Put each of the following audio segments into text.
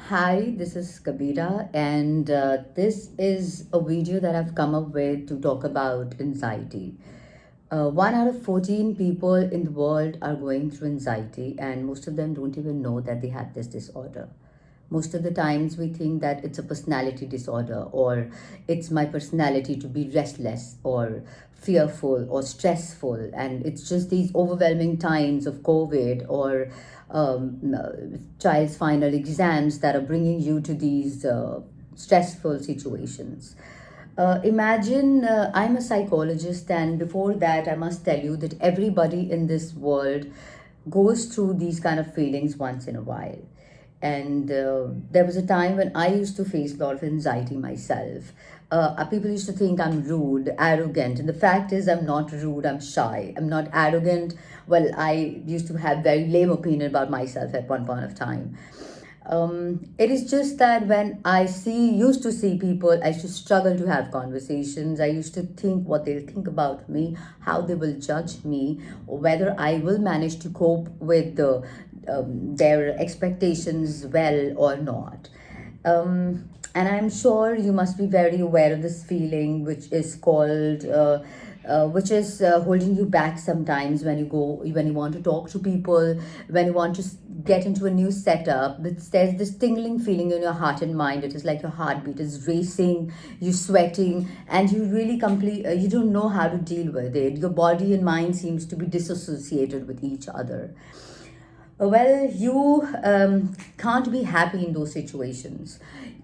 Hi, this is Kabira, and this is a video that I've come up with to talk about anxiety. 1 out of 14 people in the world are going through anxiety, and most of them don't even know that they have this disorder. Most of the times, we think that it's a personality disorder, or it's my personality to be restless, or fearful, or stressful, and it's just these overwhelming times of COVID or child's final exams that are bringing you to these stressful situations. Imagine I'm a psychologist, and before that, I must tell you that everybody in this world goes through these kind of feelings once in a while. And there was a time when I used to face a lot of anxiety myself. People used to think I'm rude, arrogant, and the fact is, I'm not rude, I'm shy, I'm not arrogant. Well, I used to have very lame opinion about myself at one point of time. It is just that when used to see people, I used to struggle to have conversations. I used to think what they'll think about me, how they will judge me, or whether I will manage to cope with their expectations well or not. And I'm sure you must be very aware of this feeling, which is holding you back sometimes when you want to talk to people, when you want to get into a new setup. There's this tingling feeling in your heart and mind. It is like your heartbeat is racing, you sweating, and you really you don't know how to deal with it. Your body and mind seems to be disassociated with each other. Well, you can't be happy in those situations.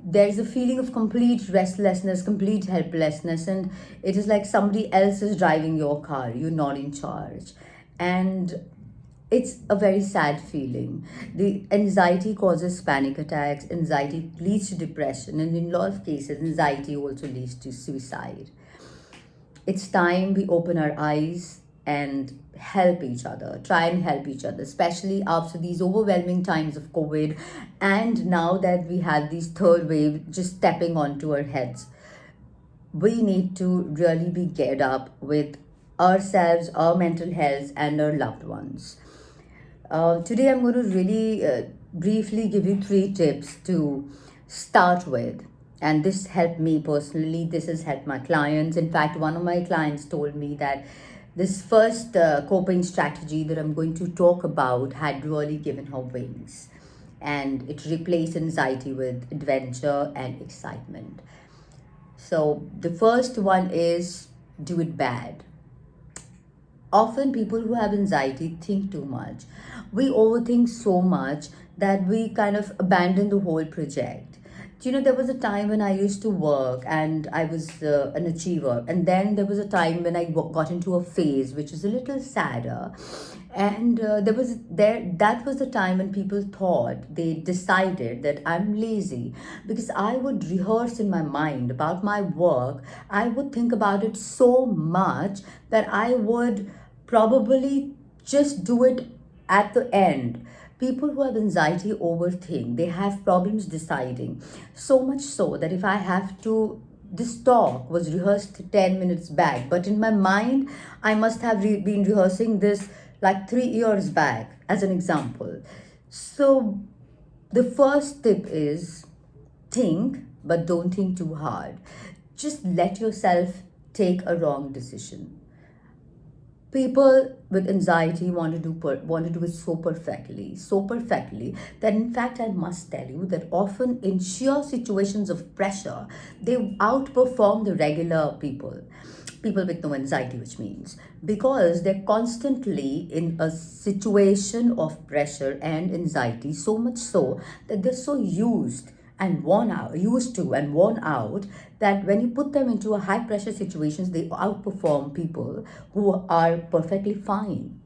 There's a feeling of complete restlessness, complete helplessness, and it is like somebody else is driving your car. You're not in charge. And it's a very sad feeling. The anxiety causes panic attacks, anxiety leads to depression, and in a lot of cases, anxiety also leads to suicide. It's time we open our eyes and help each other, try and help each other, especially after these overwhelming times of COVID. And now that we have these third wave just stepping onto our heads, we need to really be geared up with ourselves, our mental health, and our loved ones. Today, I'm going to really briefly give you 3 tips to start with. And this helped me personally. This has helped my clients. In fact, one of my clients told me that this first coping strategy that I'm going to talk about had really given her wings. And it replaced anxiety with adventure and excitement. So, the first one is do it bad. Often people who have anxiety think too much. We overthink so much that we kind of abandon the whole project. There was a time when I used to work and I was an achiever, and then there was a time when I got into a phase which is a little sadder. And that was the time when people thought they decided that I'm lazy, because I would rehearse in my mind about my work. I would think about it so much that I would probably just do it at the end. People who have anxiety overthink, they have problems deciding, so much so that if I have to, this talk was rehearsed 10 minutes back, but in my mind I must have been rehearsing this like 3 years back, as an example. So the first tip is think, but don't think too hard. Just let yourself take a wrong decision. People with anxiety want to do it so perfectly that, in fact, I must tell you that often in sheer situations of pressure, they outperform the regular people with no anxiety, which means because they're constantly in a situation of pressure and anxiety, so much so that they're so used to and worn out, that when you put them into a high pressure situations, they outperform people who are perfectly fine.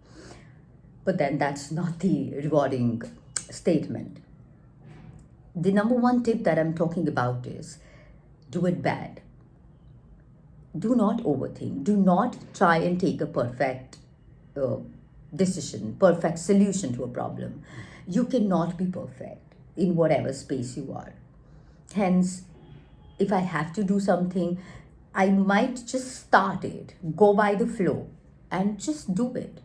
But then that's not the rewarding statement. The number one tip that I'm talking about is do it bad. Do not overthink. Do not try and take a perfect uh, decision, perfect solution to a problem. You cannot be perfect in whatever space you are. Hence, if I have to do something, I might just start it, go by the flow, and just do it.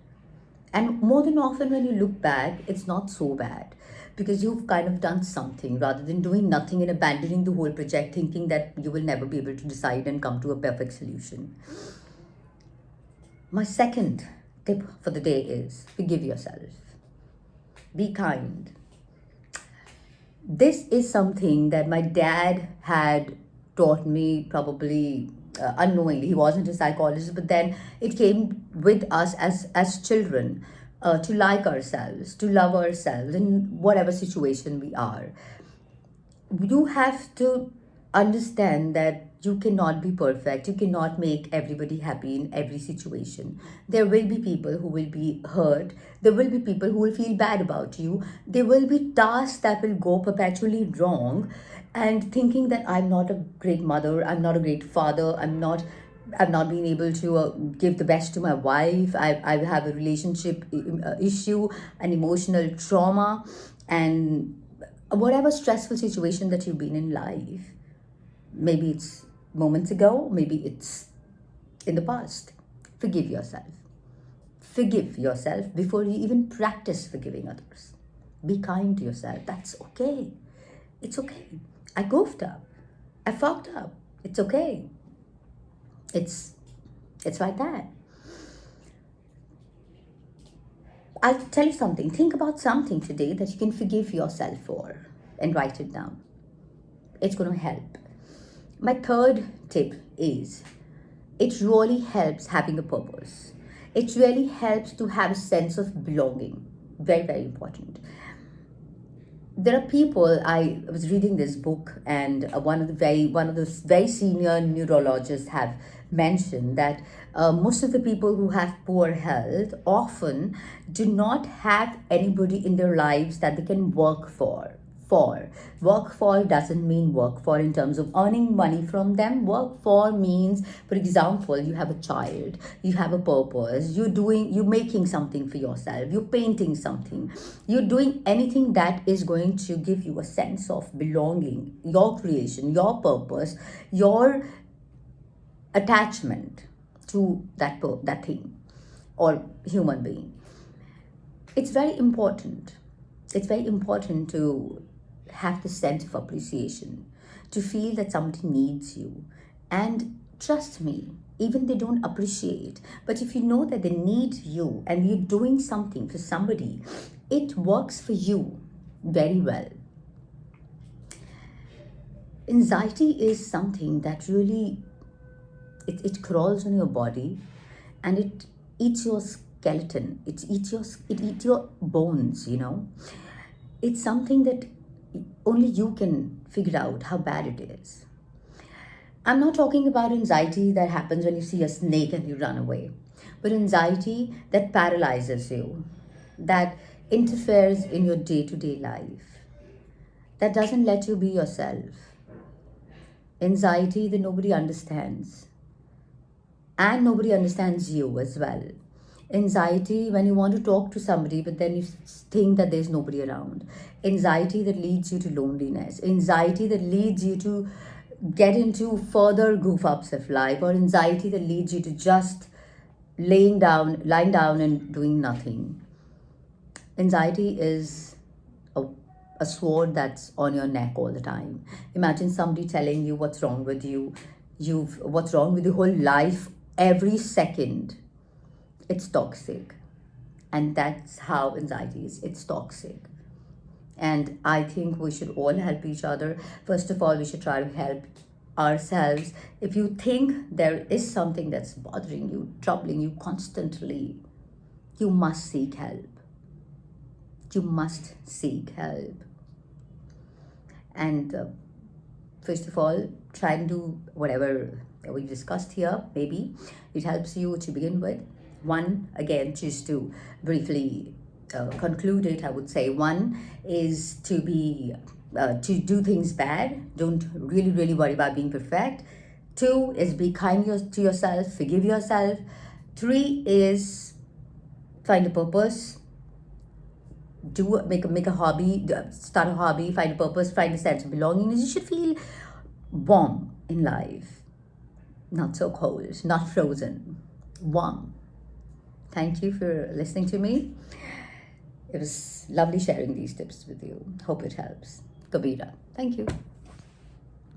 And more than often, when you look back, it's not so bad. because you've kind of done something rather than doing nothing and abandoning the whole project, thinking that you will never be able to decide and come to a perfect solution. My second tip for the day is forgive yourself. Be kind. This is something that my dad had taught me, probably unknowingly. He wasn't a psychologist, but then it came with us as children, to like ourselves, to love ourselves in whatever situation we are. You have to understand that you cannot be perfect. You cannot make everybody happy in every situation. There will be people who will be hurt. There will be people who will feel bad about you. There will be tasks that will go perpetually wrong, and thinking that I'm not a great mother, I'm not a great father, I've not been able to give the best to my wife. I have a relationship issue, an emotional trauma, and whatever stressful situation that you've been in life. Maybe it's moments ago, maybe it's in the past. Forgive yourself. Forgive yourself before you even practice forgiving others. Be kind to yourself. That's okay. It's okay. I goofed up. I fucked up. It's okay. It's it's like that. I'll tell you something. Think about something today that you can forgive yourself for and write it down. It's going to help. My third tip is it really helps having a purpose. It really helps to have a sense of belonging. Very, very important. There are people. I was reading this book, and one of the very senior neurologists have mentioned that most of the people who have poor health often do not have anybody in their lives that they can work for. Work for doesn't mean work for in terms of earning money from them. Work for means, for example, you have a child, you have a purpose, you're making something for yourself, you're painting something, you're doing anything that is going to give you a sense of belonging, your creation, your purpose, your attachment to that thing or human being. It's very important. It's very important to have the sense of appreciation, to feel that somebody needs you. And trust me, even they don't appreciate, but if you know that they need you and you're doing something for somebody, it works for you very well. Anxiety is something that really it crawls on your body, and it eats your skeleton, it eats your bones, it's something that only you can figure out how bad it is. I'm not talking about anxiety that happens when you see a snake and you run away, but anxiety that paralyzes you, that interferes in your day-to-day life, that doesn't let you be yourself. Anxiety that nobody understands, and nobody understands you as well. Anxiety when you want to talk to somebody, but then you think that there's nobody around. Anxiety that leads you to loneliness. Anxiety that leads you to get into further goof ups of life, or anxiety that leads you to just lying down and doing nothing. Anxiety is a, a sword that's on your neck all the time. Imagine somebody telling you what's wrong with you, what's wrong with your whole life every second. It's toxic. And that's how anxiety is. It's toxic. And I think we should all help each other. First of all, we should try to help ourselves. If you think there is something that's bothering you, troubling you constantly, you must seek help. You must seek help. And first of all, try and do whatever we've discussed here. Maybe it helps you to begin with. One, again, just to briefly conclude it, I would say one is to do things bad. Don't really worry about being perfect. Two is be kind to yourself, forgive yourself. Three is find a purpose. Make a hobby, start a hobby, find a purpose, find a sense of belonging. You should feel warm in life, not so cold, not frozen, warm. Thank you for listening to me. It was lovely sharing these tips with you. Hope it helps. Kabira. Thank you.